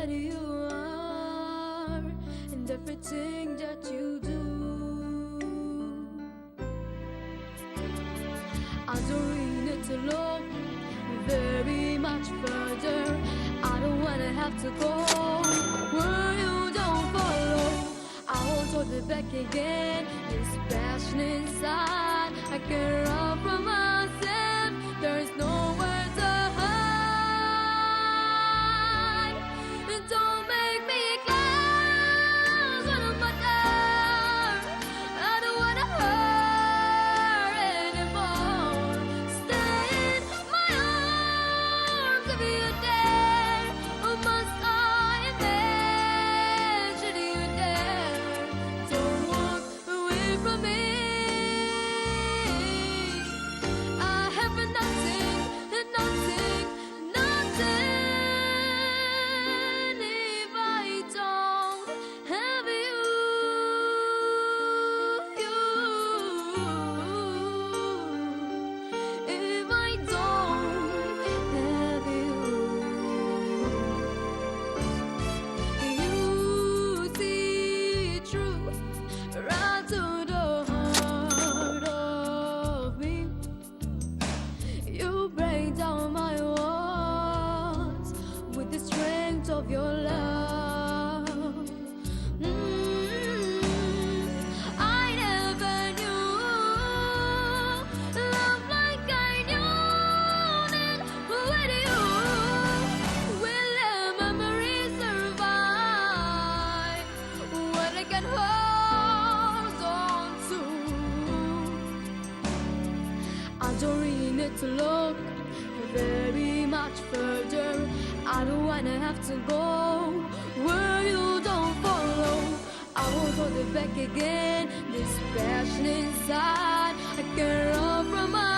that you are and everything that you do. I don't really need to look very much further. I don't wanna have to go where you don't follow. I won't hold it back again. This passion inside, I can't run from myself. There's nowhere to hide. Don't make me close when I'm not there. I don't wanna hurt anymore. Stay in my arms if you're there. Or must I imagine you there? Don't walk away from me. I have nothing, nothing, nothing if I don't have you, if I don't have you. You see truth right to the heart of me. You break down my walls with the strength of your love. I never knew love like I knew it with you. Will a memory survive what I can hold on to? I don't really need to look very much further. I don't wanna have to go where you don't follow. I won't hold it back again. This passion inside, I can't run from my